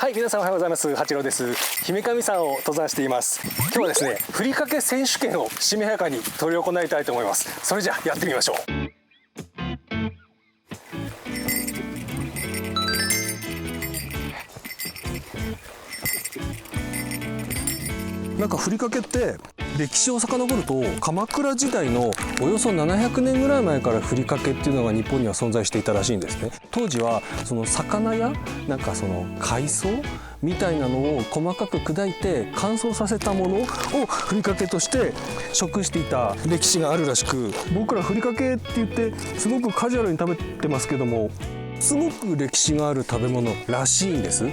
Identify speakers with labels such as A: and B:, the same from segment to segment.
A: はい、皆さんおはようございます。八郎です。姫神山を登山しています。今日はですね、ふりかけ選手権をしめやかに執り行いたいと思います。それじゃあやってみましょう。なんかふりかけって歴史を遡ると鎌倉時代のおよそ700年ぐらい前からふりかけっていうのが日本には存在していたらしいんですね。当時はその魚やなんかその海藻みたいなのを細かく砕いて乾燥させたものをふりかけとして食していた歴史があるらしく、僕らふりかけって言ってすごくカジュアルに食べてますけども、すごく歴史がある食べ物らしいんです。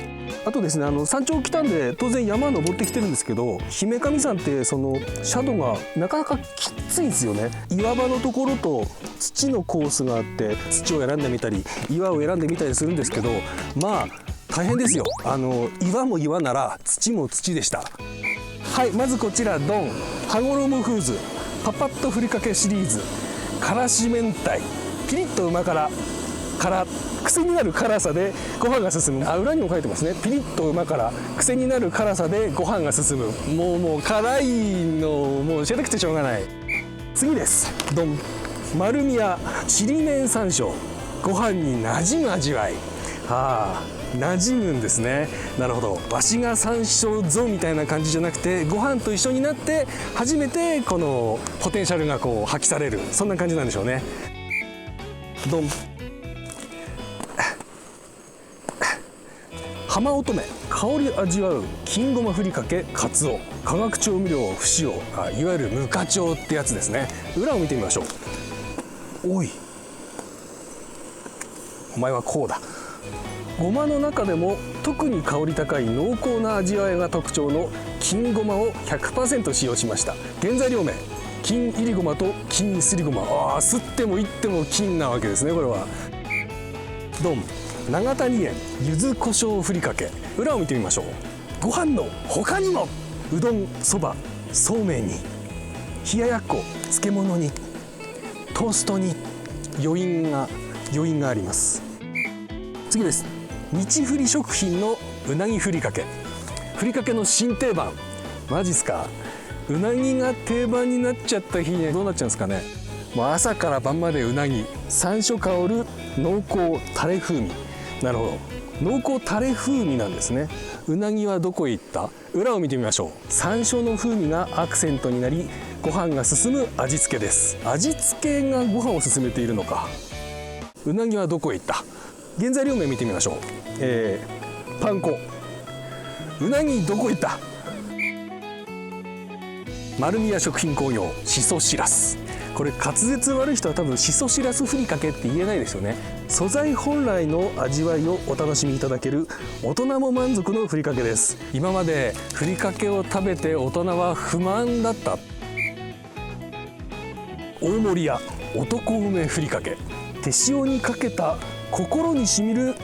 A: あとですね、山頂来たんで当然山登ってきてるんですけど、姫神山ってその斜度がなかなかきついんですよね。岩場のところと土のコースがあって、土を選んでみたり岩を選んでみたりするんですけど、まあ大変ですよ。岩も岩なら土も土でした。はい、まずこちらドン羽衣フーズパパッとふりかけシリーズからし明太ピリッとうま辛から癖になる辛さでご飯が進む。裏にも書いてますね。ピリッとうま辛癖になる辛さでご飯が進む。もう辛いのもう教えたくてしょうがない。次です。ドン丸宮ちりめん山椒ご飯に馴染む味わい。馴染むんですね。なるほど。わしが山椒ぞみたいな感じじゃなくて、ご飯と一緒になって初めてこのポテンシャルがこう発揮される、そんな感じなんでしょうね。ドン浜乙女香り味わう金ごまふりかけかつお化学調味料不使用、いわゆる無花調ってやつですね。裏を見てみましょう。おいお前はこうだ。ごまの中でも特に香り高い濃厚な味わいが特徴の金ごまを 100% 使用しました。原材料名金入りごまと金すりごま。吸ってもいっても金なわけですね、これは。ドン長谷園柚子胡椒ふりかけ。裏を見てみましょう。ご飯の他にもうどんそばそうめんに冷ややっこ漬物にトーストに余韻があります。次です。日ふり食品のうなぎふりかけ。ふりかけの新定番。マジっすか。うなぎが定番になっちゃった日にどうなっちゃうんですかね。もう朝から晩までうなぎ、山椒香る濃厚タレ風味。なるほど、濃厚タレ風味なんですね。うなぎはどこへ行った。裏を見てみましょう。山椒の風味がアクセントになりご飯が進む味付けです。味付けがご飯を進めているのか。うなぎはどこへ行った。原材料名見てみましょう。パン粉。うなぎどこ行った。丸宮食品工業しそしらす。これ滑舌悪い人は多分しそしらすふりかけって言えないですよね。素材本来の味わいをお楽しみいただける大人も満足のふりかけです。今までふりかけを食べて大人は不満だった。大森屋男梅ふりかけ。手塩にかけた心にしみる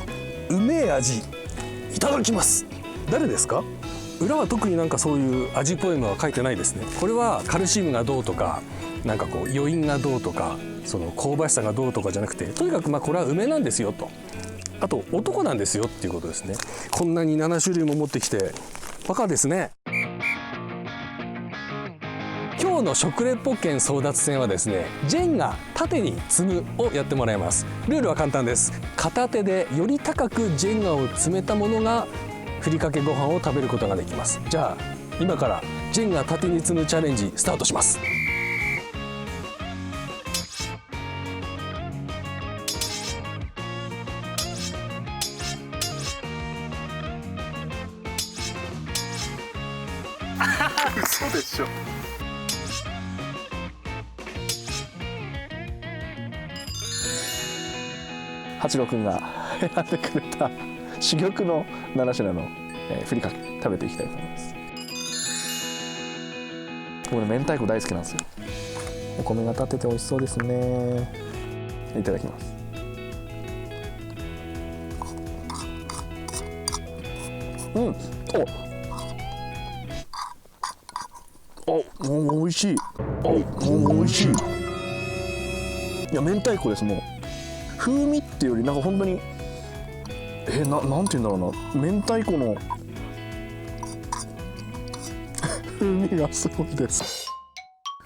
A: うめえ味。いただきます。誰ですか。裏は特になんかそういう味ポエムは書いてないですね。これはカルシウムがどうとかなんかこう余韻がどうとかその香ばしさがどうとかじゃなくて、とにかくこれは梅なんですよと、あと男なんですよっていうことですね。こんなに7種類も持ってきてバカですね。今日の食レポ券争奪戦はですね、ジェンガ縦に積むをやってもらいます。ルールは簡単です。片手でより高くジェンガを積めたものがふりかけご飯を食べることができます。じゃあ今からジェンガ縦に積むチャレンジスタートします。
B: 嘘でしょ。
C: 八郎くんが選んでくれた珠玉の7品のふりかけ食べていきたいと思います。僕ね明太子大好きなんですよ。お米が立ってて美味しそうですね。いただきます。美味しい。美味しい。いや明太子です。もう風味っていうよりなんか本当になんて言うんだろうな、明太子の風味がすごいです。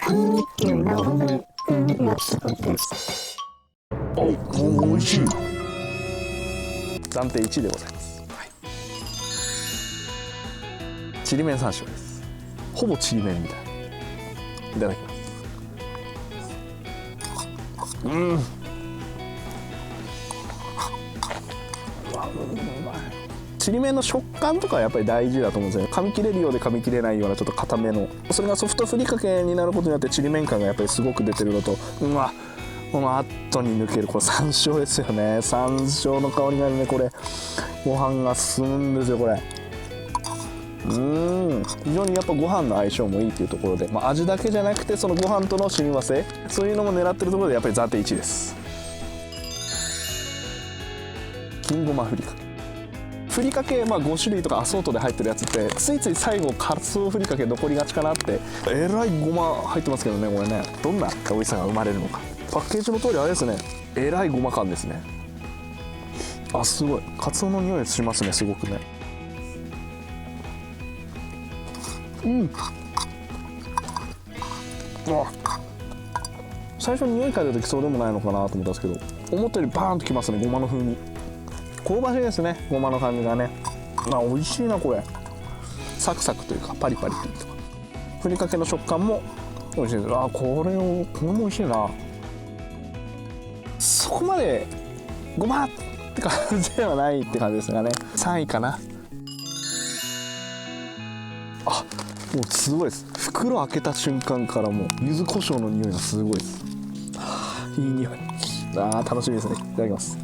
C: 美味しい。暫定1位でございます、はい、ちりめん山椒です。ほぼちりめんみたいな。いただきます。ちりめんの食感とかはやっぱり大事だと思うんですよね。噛み切れるようで噛み切れないようなちょっと硬めの、それがソフトふりかけになることによってちりめん感がやっぱりすごく出てるのと、この後に抜けるこの山椒ですよね。山椒の香りがね、これご飯が進むんですよこれ。非常にやっぱご飯の相性もいいというところで、味だけじゃなくてそのご飯との親和性、そういうのも狙ってるところでやっぱり暫定1位です。金ごまふりかけ。ふりかけ、5種類とかアソートで入ってるやつってついつい最後カツオふりかけ残りがちかなって、えらいごま入ってますけどね、これね。どんな美味しさが生まれるのか。パッケージの通りあれですね、えらいごま感ですね。すごいカツオの匂いしますね、すごくね。最初に匂い嗅いだ時そうでもないのかなと思ったんですけど、思ったよりバーンときますね、ごまの風味。香ばしいですね、ごまの感じがね。美味しいなこれ。サクサクというかパリパリというか、ふりかけの食感も美味しいです。これも美味しいな。そこまでごまって感じではないって感じですがね。3位かな。もうすごいです。袋開けた瞬間からもう柚子胡椒の匂いがすごいです。いい匂い。楽しみですね。いただきます。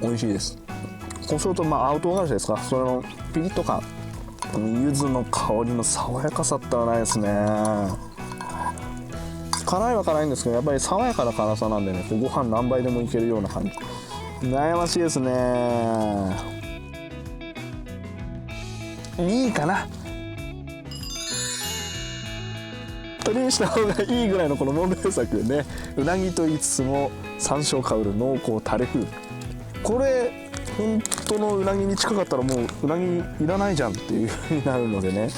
C: 美味しいです。胡椒と青唐辛子ですか、それのピリッと感、柚子の香りの爽やかさってはないですね。辛いは辛いんですけど、やっぱり爽やかな辛さなんでね、ご飯何杯でもいけるような感じ。悩ましいですね。いいかな。それにした方がいいぐらいのこの問題作ね。うなぎと言いつつも山椒香る濃厚タレ風味。これ本当のうなぎに近かったらもううなぎいらないじゃんっていう風になるのでね。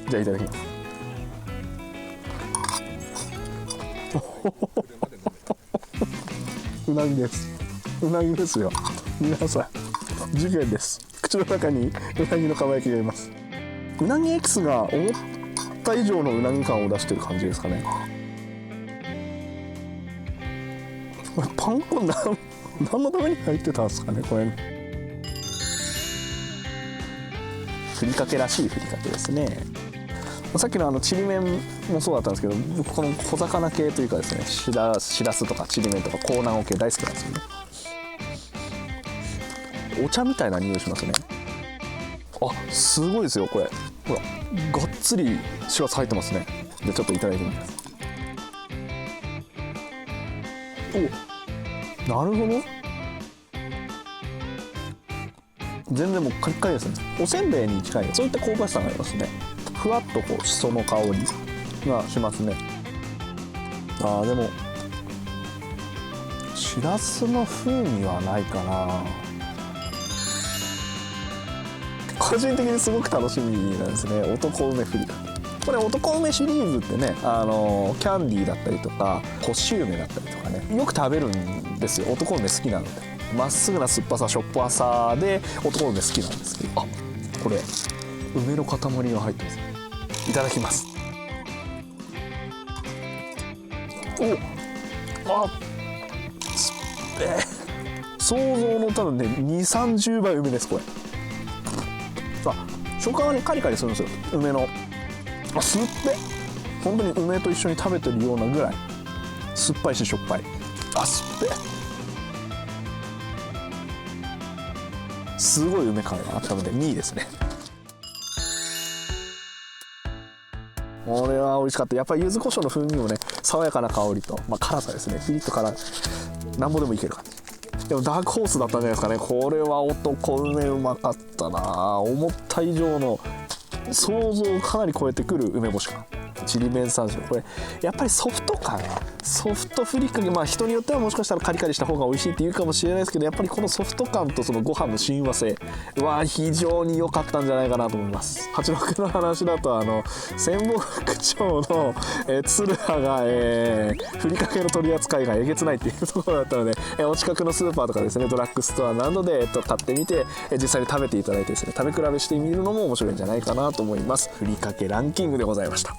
C: じゃあいただきます。うなぎです。うなぎですよ皆さん。事件です。口の中にうなぎの蒲焼きがいます。うなぎエキスが思った以上のうなぎ感を出してる感じですかね。これパン粉何のために入ってたんですかねこれ。ふりかけらしいふりかけですね。さっきのちりめんもそうだったんですけど、僕この小魚系というかですね、しらすとかちりめんとかコーナン系大好きなんですよね。お茶みたいな匂いしますね。すごいですよこれ。ほらがっつりしらす入ってますね。でちょっといただいてみます。なるほど。全然もうカリッカリですね。おせんべいに近いそういった香ばしさがありますね。ふわっとしその香りがしますね。でもしらすの風味はないかな。個人的にすごく楽しみなんですね、男梅ふりかけ。これ男梅シリーズってね、キャンディーだったりとか干し梅だったりとかね、よく食べるんですよ。男梅好きなので、まっすぐな酸っぱさしょっぱさで男梅好きなんですけど、これ梅の塊が入ってます。いただきます。想像の多分ね2、30倍梅ですこれ。食感はねカリカリするんですよ梅の。酸っぱい。本当に梅と一緒に食べてるようなぐらい酸っぱいししょっぱい。酸っぱい。すごい梅感が多分ね2位ですね。これは美味しかった。やっぱり柚子胡椒の風味もね、爽やかな香りと、辛さですね。ピリッと辛い。なんぼでもいける感じ。でもダークホースだったんじゃないですかね。これは男梅うまかったな。思った以上の想像をかなり超えてくる梅干し感。ちりめん山椒、これやっぱりソフト感、ソフトふりかけ、まあ人によってはもしかしたらカリカリした方が美味しいって言うかもしれないですけど、やっぱりこのソフト感とそのご飯の親和性は非常に良かったんじゃないかなと思います。86の話だと千本白鳥の、鶴葉が、ふりかけの取り扱いがえげつないっていうところだったので、お近くのスーパーとかですね、ドラッグストアなどで、買ってみて、実際に食べていただいてですね、食べ比べしてみるのも面白いんじゃないかなと思います。ふりかけランキングでございました。